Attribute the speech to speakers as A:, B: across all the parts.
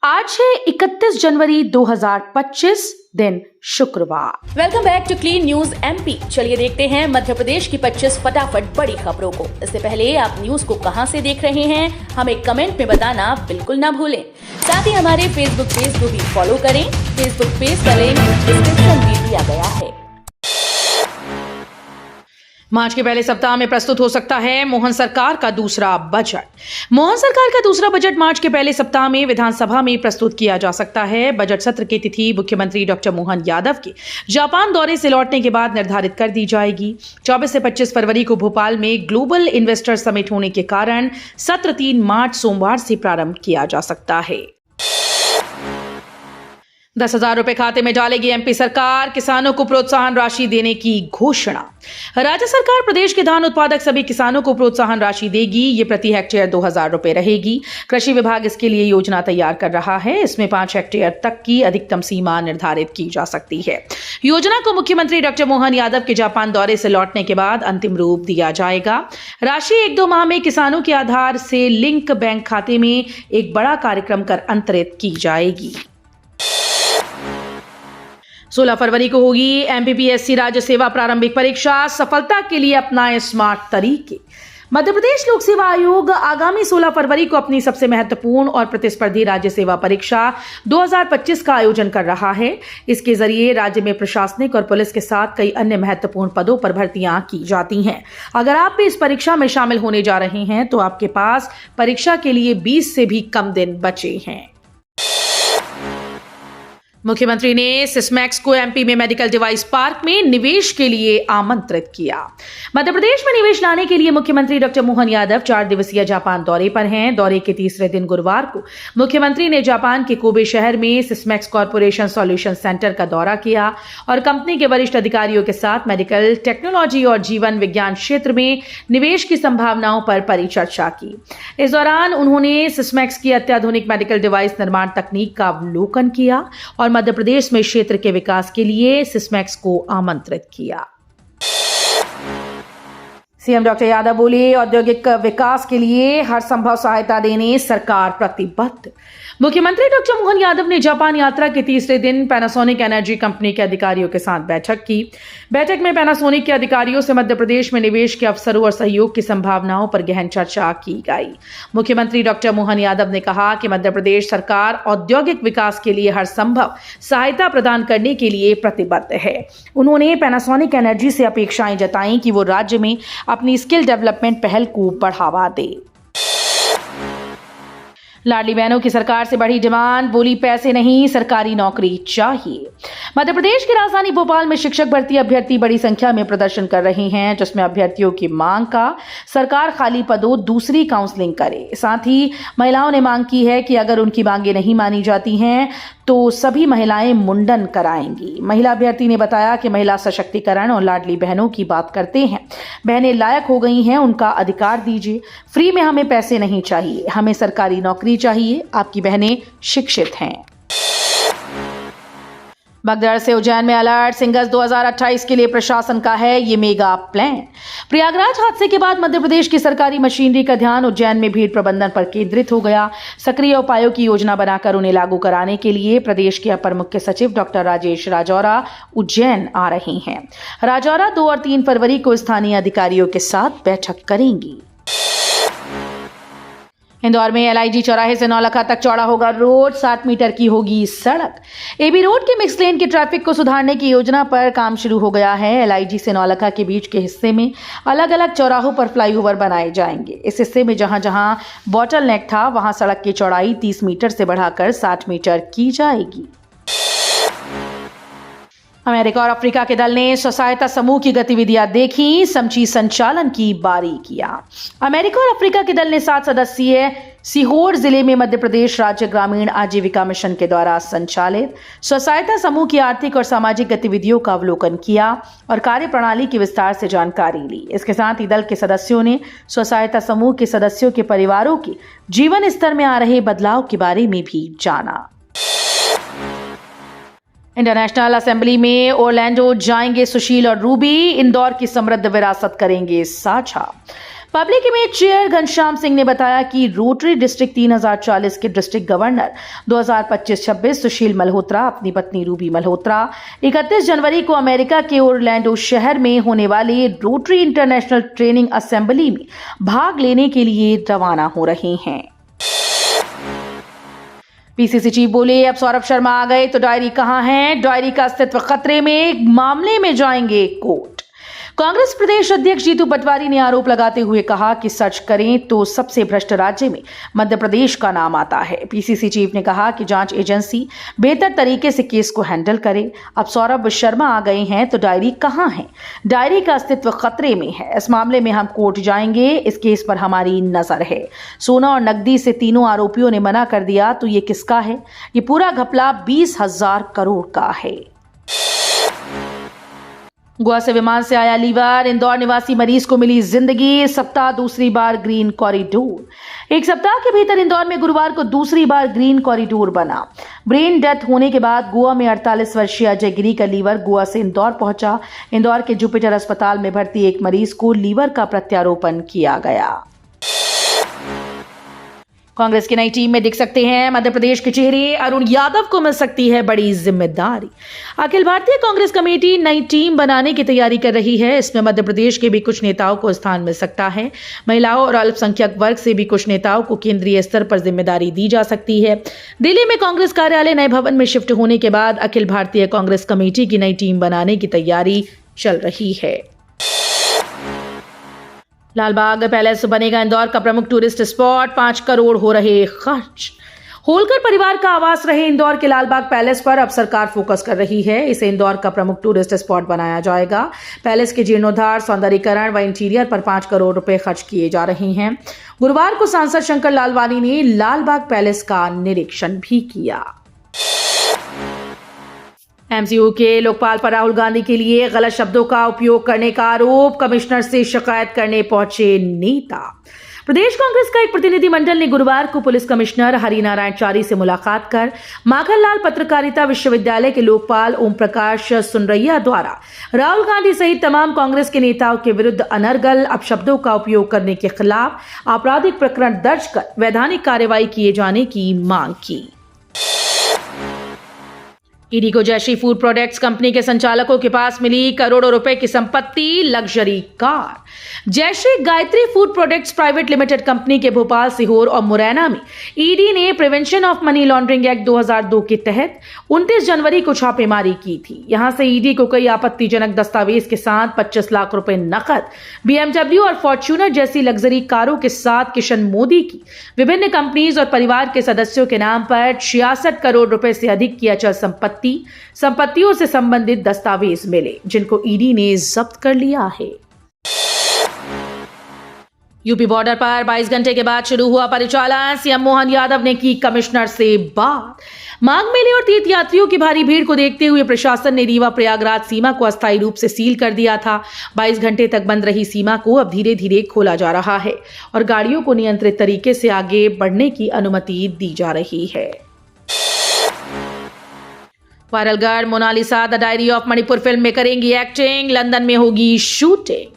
A: आज है 31 जनवरी 2025 दिन शुक्रवार।
B: Welcome back to Clean News MP. चलिए देखते हैं मध्य प्रदेश की 25 फटाफट बड़ी खबरों को। इससे पहले आप न्यूज को कहां से देख रहे हैं हमें कमेंट में बताना बिल्कुल ना भूलें। साथ ही हमारे फेसबुक पेज को भी फॉलो करें। फेसबुक पेज का लिंक डिस्क्रिप्शन में दिया गया है।
A: मार्च के पहले सप्ताह में प्रस्तुत हो सकता है मोहन सरकार का दूसरा बजट। मोहन सरकार का दूसरा बजट मार्च के पहले सप्ताह में विधानसभा में प्रस्तुत किया जा सकता है। बजट सत्र की तिथि मुख्यमंत्री डॉक्टर मोहन यादव के जापान दौरे से लौटने के बाद निर्धारित कर दी जाएगी। 24 से 25 फरवरी को भोपाल में ग्लोबल इन्वेस्टर समिट होने के कारण सत्र 3 मार्च सोमवार से प्रारंभ किया जा सकता है। 10,000 रुपए खाते में डालेगी एमपी सरकार। किसानों को प्रोत्साहन राशि देने की घोषणा। राज्य सरकार प्रदेश के धान उत्पादक सभी किसानों को प्रोत्साहन राशि देगी। ये प्रति हेक्टेयर 2,000 रुपए रहेगी। कृषि विभाग इसके लिए योजना तैयार कर रहा है। इसमें 5 हेक्टेयर तक की अधिकतम सीमा निर्धारित की जा सकती है। योजना को मुख्यमंत्री डॉक्टर मोहन यादव के जापान दौरे से लौटने के बाद अंतिम रूप दिया जाएगा। राशि 1-2 माह में किसानों के आधार से लिंक बैंक खाते में एक बड़ा कार्यक्रम कर अंतरित की जाएगी। 16 फरवरी को होगी एमपीपीएससी राज्य सेवा प्रारंभिक परीक्षा। सफलता के लिए अपनाएं स्मार्ट तरीके। मध्य प्रदेश लोक सेवा आयोग आगामी 16 फरवरी को अपनी सबसे महत्वपूर्ण और प्रतिस्पर्धी राज्य सेवा परीक्षा 2025 का आयोजन कर रहा है। इसके जरिए राज्य में प्रशासनिक और पुलिस के साथ कई अन्य महत्वपूर्ण पदों पर भर्तियां की जाती हैं। अगर आप भी इस परीक्षा में शामिल होने जा रहे हैं तो आपके पास परीक्षा के लिए 20 से भी कम दिन बचे हैं। मुख्यमंत्री ने सिस्मैक्स को एमपी में मेडिकल डिवाइस पार्क में निवेश के लिए आमंत्रित किया। मध्य प्रदेश में निवेश लाने के लिए मुख्यमंत्री डॉक्टर मोहन यादव 4 दिवसीय जापान दौरे पर हैं। दौरे के तीसरे दिन गुरुवार को मुख्यमंत्री ने जापान के कोबे शहर में सिस्मैक्स कॉर्पोरेशन सॉल्यूशन सेंटर का दौरा किया और कंपनी के वरिष्ठ अधिकारियों के साथ मेडिकल टेक्नोलॉजी और जीवन विज्ञान क्षेत्र में निवेश की संभावनाओं पर परिचर्चा की। इस दौरान उन्होंने सिस्मैक्स की अत्याधुनिक मेडिकल डिवाइस निर्माण तकनीक का अवलोकन किया और मध्य प्रदेश में क्षेत्र के विकास के लिए सिस्मैक्स को आमंत्रित किया। सीएम डॉक्टर यादव बोले, औद्योगिक विकास के लिए हर संभव सहायता देने सरकार प्रतिबद्ध। मुख्यमंत्री डॉक्टर मोहन यादव ने जापान यात्रा के तीसरे दिन पैनासोनिक एनर्जी कंपनी के अधिकारियों के साथ बैठक की। बैठक में पैनासोनिक के अधिकारियों से मध्य प्रदेश में निवेश के अवसरों और सहयोग की संभावनाओं पर गहन चर्चा की गई। मुख्यमंत्री डॉक्टर मोहन यादव ने कहा कि मध्य प्रदेश सरकार औद्योगिक विकास के लिए हर संभव सहायता प्रदान करने के लिए प्रतिबद्ध है। उन्होंने पैनासोनिक एनर्जी से अपेक्षाएं जताई कि वो राज्य में अपनी स्किल डेवलपमेंट पहल को बढ़ावा दे। लाडली बहनों की सरकार से बड़ी डिमांड। बोली, पैसे नहीं, सरकारी नौकरी चाहिए। मध्य प्रदेश की राजधानी भोपाल में शिक्षक भर्ती अभ्यर्थी बड़ी संख्या में प्रदर्शन कर रहे हैं, जिसमें अभ्यर्थियों की मांग का सरकार खाली पदों दूसरी काउंसलिंग करे। साथ ही महिलाओं ने मांग की है कि अगर उनकी मांगे नहीं मानी जाती हैं तो सभी महिलाएं मुंडन कराएंगी। महिला अभ्यर्थी ने बताया कि महिला सशक्तिकरण और लाडली बहनों की बात करते हैं। बहनें लायक हो गई हैं, उनका अधिकार दीजिए। फ्री में हमें पैसे नहीं चाहिए, हमें सरकारी नौकरी चाहिए। आपकी बहनें शिक्षित हैं। बगदड़ से उज्जैन में अलर्ट। सिंगस 2028 के लिए प्रशासन का है ये मेगा प्लान। प्रयागराज हादसे के बाद मध्य प्रदेश की सरकारी मशीनरी का ध्यान उज्जैन में भीड़ प्रबंधन पर केंद्रित हो गया। सक्रिय उपायों की योजना बनाकर उन्हें लागू कराने के लिए प्रदेश के अपर मुख्य सचिव डॉक्टर राजेश राजौरा उज्जैन आ रहे हैं। राजौरा 2 और 3 फरवरी को स्थानीय अधिकारियों के साथ बैठक करेंगी। इंदौर में एलआईजी चौराहे से नौलखा तक चौड़ा होगा रोड। 7 मीटर की होगी सड़क। एबी रोड के मिक्स लेन के ट्रैफिक को सुधारने की योजना पर काम शुरू हो गया है। एलआईजी से नौलखा के बीच के हिस्से में अलग अलग चौराहों पर फ्लाईओवर बनाए जाएंगे। इस हिस्से में जहां जहां बॉटल नेक था वहां सड़क की चौड़ाई 30 मीटर से बढ़ाकर 60 मीटर की जाएगी। अमेरिका और अफ्रीका के दल ने स्वसहायता समूह की गतिविधियां देखी, समझी संचालन की बारीकियां। अमेरिका और अफ्रीका के दल ने 7 सदस्यीय सीहोर जिले में मध्य प्रदेश राज्य ग्रामीण आजीविका मिशन के द्वारा संचालित स्वसहायता समूह की आर्थिक और सामाजिक गतिविधियों का अवलोकन किया और कार्यप्रणाली की विस्तार से जानकारी ली। इसके साथ ही दल के सदस्यों ने स्वसहायता समूह के सदस्यों के परिवारों के जीवन स्तर में आ रहे बदलाव के बारे में भी जाना। इंटरनेशनल असेंबली में ओरलैंडो जाएंगे सुशील और रूबी। इंदौर की समृद्ध विरासत करेंगे साझा। Public image chair Ghanshyam Singh ने बताया कि रोटरी डिस्ट्रिक्ट 3040 के डिस्ट्रिक्ट गवर्नर 2025-26 सुशील मल्होत्रा अपनी पत्नी रूबी मल्होत्रा 31 जनवरी को अमेरिका के ओरलैंडो शहर में होने वाले रोटरी इंटरनेशनल ट्रेनिंग असेंबली में भाग लेने के लिए रवाना हो रहे हैं। पीसीसी चीफ बोले, अब सौरभ शर्मा आ गए तो डायरी कहां है? डायरी का अस्तित्व खतरे में, मामले में जाएंगे कोर्ट। कांग्रेस प्रदेश अध्यक्ष जीतू पटवारी ने आरोप लगाते हुए कहा कि सर्च करें तो सबसे भ्रष्ट राज्य में मध्य प्रदेश का नाम आता है। पीसीसी चीफ ने कहा कि जांच एजेंसी बेहतर तरीके से केस को हैंडल करे। अब सौरभ शर्मा आ गए हैं तो डायरी कहां है? डायरी का अस्तित्व खतरे में है। इस मामले में हम कोर्ट जाएंगे, इस केस पर हमारी नजर है। सोना और नकदी से तीनों आरोपियों ने मना कर दिया तो ये किसका है? ये पूरा घपला 20,000 करोड़ का है। गोवा से विमान से आया लीवर, इंदौर निवासी मरीज को मिली जिंदगी। सप्ताह दूसरी बार ग्रीन कॉरिडोर। एक सप्ताह के भीतर इंदौर में गुरुवार को दूसरी बार ग्रीन कॉरिडोर बना। ब्रेन डेथ होने के बाद गोवा में 48 वर्षीय अजय गिरी का लीवर गोवा से इंदौर पहुंचा। इंदौर के जुपिटर अस्पताल में भर्ती एक मरीज को लीवर का प्रत्यारोपण किया गया। कांग्रेस की नई टीम में दिख सकते हैं मध्य प्रदेश के चेहरे। अरुण यादव को मिल सकती है बड़ी जिम्मेदारी। अखिल भारतीय कांग्रेस कमेटी नई टीम बनाने की तैयारी कर रही है। इसमें मध्य प्रदेश के भी कुछ नेताओं को स्थान मिल सकता है। महिलाओं और अल्पसंख्यक वर्ग से भी कुछ नेताओं को केंद्रीय स्तर पर जिम्मेदारी दी जा सकती है। दिल्ली में कांग्रेस कार्यालय नए भवन में शिफ्ट होने के बाद अखिल भारतीय कांग्रेस कमेटी की नई टीम बनाने की तैयारी चल रही है। लालबाग पैलेस बनेगा इंदौर का प्रमुख टूरिस्ट स्पॉट। 5 करोड़ हो रहे खर्च। होलकर परिवार का आवास रहे इंदौर के लालबाग पैलेस पर अब सरकार फोकस कर रही है। इसे इंदौर का प्रमुख टूरिस्ट स्पॉट बनाया जाएगा। पैलेस के जीर्णोद्धार, सौंदर्यीकरण व इंटीरियर पर 5 करोड़ रुपए खर्च किए जा रहे हैं। गुरुवार को सांसद शंकर लालवानी ने लालबाग पैलेस का निरीक्षण भी किया। एमसीयू के लोकपाल पर राहुल गांधी के लिए गलत शब्दों का उपयोग करने का आरोप। कमिश्नर से शिकायत करने पहुंचे नेता। प्रदेश कांग्रेस का एक प्रतिनिधिमंडल ने गुरुवार को पुलिस कमिश्नर हरिनारायण चारी से मुलाकात कर माखनलाल पत्रकारिता विश्वविद्यालय के लोकपाल ओम प्रकाश सुनरैया द्वारा राहुल गांधी सहित तमाम कांग्रेस के नेताओं के विरुद्ध अनर्गल अपशब्दों का उपयोग करने के खिलाफ आपराधिक प्रकरण दर्ज कर वैधानिक कार्रवाई किए जाने की मांग की। ईडी को जयश्री फूड प्रोडक्ट्स कंपनी के संचालकों के पास मिली करोड़ों रुपए की संपत्ति, luxury car. Jayshree Gayatri food products private limited company के भोपाल, सीहोर और मुरैना में ईडी ने prevention of money laundering act 2002 के तहत 29 जनवरी को छापेमारी की थी। यहां से ईडी को कई आपत्तिजनक दस्तावेज के साथ 25 लाख रुपए नकद, BMW और फॉर्च्यूनर जैसी लग्जरी कारों के साथ किशन मोदी की विभिन्न कंपनीज और परिवार के सदस्यों के नाम पर 66 करोड़ रुपए से अधिक की अचल संपत्तियों से संबंधित दस्तावेज मिले, जिनको ईडी ने जब्त कर लिया है। यूपी बॉर्डर पर 22 घंटे के बाद शुरू हुआ परिचालन। सीएम मोहन यादव ने की कमिश्नर से बात। माघ मेले और तीर्थ यात्रियों की भारी भीड़ को देखते हुए प्रशासन ने रीवा प्रयागराज सीमा को अस्थायी रूप से सील कर दिया था। 22 घंटे तक बंद रही सीमा को अब धीरे धीरे खोला जा रहा है और गाड़ियों को नियंत्रित तरीके से आगे बढ़ने की अनुमति दी जा रही है। Viral girl Monalisa the diary of Manipur film में करेंगी एक्टिंग। लंदन में होगी शूटिंग।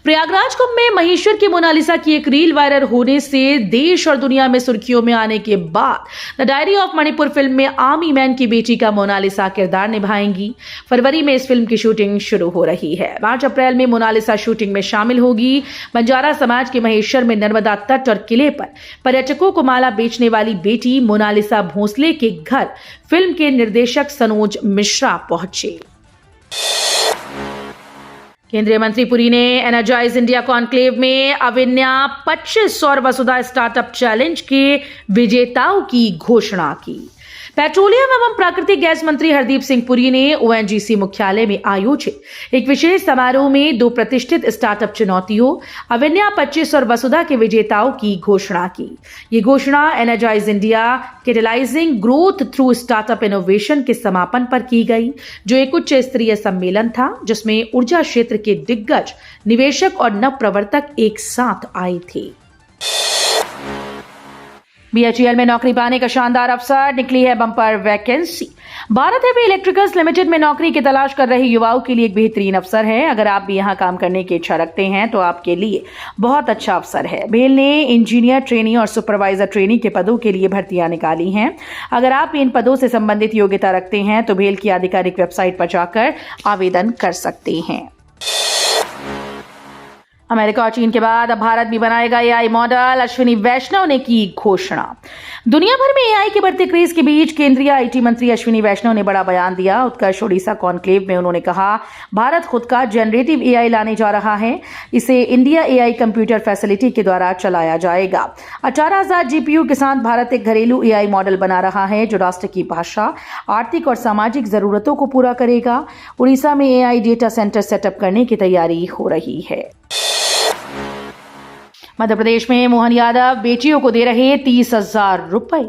A: प्रयागराज कुंभ में महेश्वर की मोनालिसा की एक रील वायरल होने से देश और दुनिया में सुर्खियों में आने के बाद the diary of Manipur film में आर्मी मैन की बेटी का मोनालिसा किरदार निभाएंगी। फरवरी में इस फिल्म की शूटिंग शुरू हो रही है। मार्च अप्रैल में मोनालिसा शूटिंग में शामिल होगी। बंजारा समाज के महेश्वर में नर्मदा तट और किले पर पर्यटकों को माला बेचने वाली बेटी मोनालिसा भोसले के घर फिल्म के निर्देशक सनोज मिश्रा पहुंचे। केंद्रीय मंत्री पुरी ने एनर्जाइज इंडिया कॉन्क्लेव में अविन्या 25 और वसुधा स्टार्टअप चैलेंज के विजेताओं की घोषणा की। पेट्रोलियम एवं प्राकृतिक गैस मंत्री हरदीप सिंह पुरी ने ओएनजीसी मुख्यालय में आयोजित एक विशेष समारोह में 2 प्रतिष्ठित स्टार्टअप चुनौतियों अविन्या 25 और वसुधा के विजेताओं की घोषणा की। ये घोषणा energise India catalysing growth through startup innovation के समापन पर की गई, जो एक उच्च स्तरीय सम्मेलन था जिसमें ऊर्जा क्षेत्र के दिग्गज निवेशक और नव प्रवर्तक एक साथ आए थे। BHEL में नौकरी पाने का शानदार अवसर, निकली है bumper vacancy. Bharat heavy electricals limited में नौकरी की तलाश कर रहे युवाओं के लिए एक बेहतरीन अवसर है। अगर आप भी यहां काम करने की इच्छा रखते हैं तो आपके लिए बहुत अच्छा अवसर है। BHEL ने इंजीनियर ट्रेनी और सुपरवाइजर ट्रेनी के पदों के लिए भर्तियां निकाली हैं। अगर आप इन पदों से संबंधित योग्यता रखते हैं तो BHEL की आधिकारिक वेबसाइट पर जाकर आवेदन कर सकते हैं। अमेरिका और चीन के बाद अब भारत भी बनाएगा AI मॉडल, अश्विनी वैष्णव ने की घोषणा। दुनिया भर में AI के बढ़ते क्रेज के बीच केंद्रीय IT मंत्री अश्विनी वैष्णव ने बड़ा बयान दिया। उत्कर्ष ओडिशा कॉन्क्लेव में उन्होंने कहा, भारत खुद का जनरेटिव AI लाने जा रहा है। इसे इंडिया AI कंप्यूटर फैसिलिटी के द्वारा चलाया जाएगा। 18,000 GPU के साथ भारत एक घरेलू AI मॉडल बना रहा है जो राष्ट्र की भाषा, आर्थिक और सामाजिक जरूरतों को पूरा करेगा। उड़ीसा में AI डेटा सेंटर सेटअप करने की तैयारी हो रही है। मध्य प्रदेश में मोहन यादव बेटियों को दे रहे 30,000 रुपए।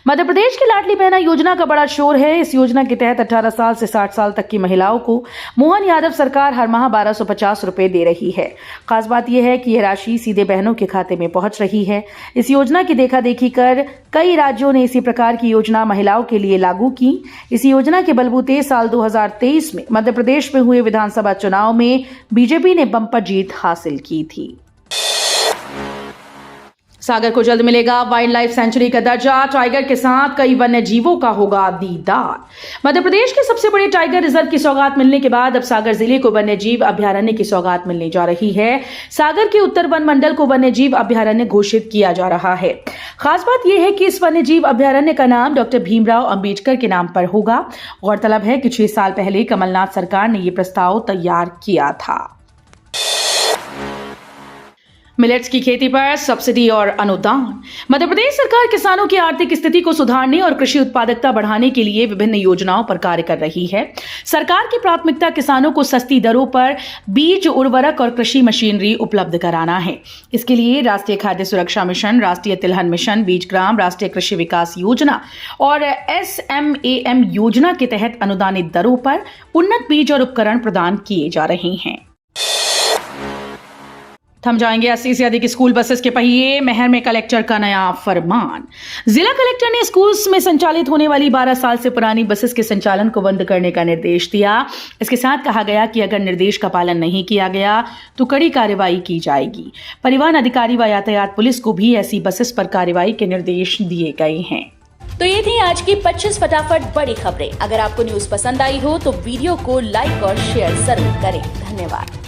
A: मध्य प्रदेश की लाडली बहना योजना का बड़ा शोर है। इस योजना के तहत 18 साल से 60 साल तक की महिलाओं को मोहन यादव सरकार हर माह 1250 रुपए दे रही है। खास बात यह है कि यह राशि सीधे बहनों के खाते में पहुंच रही है। इस योजना की देखा देखी कर कई राज्यों ने इसी प्रकार की योजना महिलाओं के लिए लागू की। इस योजना के बलबूते साल 2023 में मध्य प्रदेश में हुए विधानसभा चुनाव में बीजेपी ने बम्पर जीत हासिल की थी। सागर को जल्द मिलेगा वाइल्ड लाइफ सेंचुरी का दर्जा। टाइगर के साथ कई वन्य जीवों का होगा दीदार। मध्य प्रदेश के सबसे बड़े टाइगर रिजर्व की सौगात मिलने के बाद अब सागर जिले को वन्य जीव अभ्यारण्य की सौगात मिलने जा रही है। सागर के उत्तर वन मंडल को वन्य जीव अभ्यारण्य घोषित किया जा रहा है। खास बात यह है कि इस वन्य जीव अभ्यारण्य का नाम डॉक्टर भीमराव अंबेडकर के नाम पर होगा। गौरतलब है कि 6 साल पहले कमलनाथ सरकार ने यह प्रस्ताव तैयार किया था। मिलेट्स की खेती पर सब्सिडी और अनुदान। मध्य प्रदेश सरकार किसानों की आर्थिक स्थिति को सुधारने और कृषि उत्पादकता बढ़ाने के लिए विभिन्न योजनाओं पर कार्य कर रही है। सरकार की प्राथमिकता किसानों को सस्ती दरों पर बीज, उर्वरक और कृषि मशीनरी उपलब्ध कराना है। इसके लिए राष्ट्रीय खाद्य सुरक्षा मिशन, राष्ट्रीय तिलहन मिशन, बीजग्राम, राष्ट्रीय कृषि विकास योजना और SMAM योजना के तहत अनुदानित दरों पर उन्नत बीज और उपकरण प्रदान किए जा रहे हैं। थम जाएंगे 80 से अधिक स्कूल बसेस के पहिए। महर में कलेक्टर का नया फरमान। जिला कलेक्टर ने स्कूल्स में संचालित होने वाली 12 साल से पुरानी बसेस के संचालन को बंद करने का निर्देश दिया। इसके साथ कहा गया कि अगर निर्देश का पालन नहीं किया गया तो कड़ी कार्रवाई की जाएगी। परिवहन अधिकारी व यातायात पुलिस को भी ऐसी बसेस पर कार्रवाई के निर्देश दिए गए हैं।
B: तो ये थी आज की 25 फटाफट बड़ी खबरें। अगर आपको न्यूज पसंद आई हो तो वीडियो को लाइक और शेयर जरूर करें। धन्यवाद।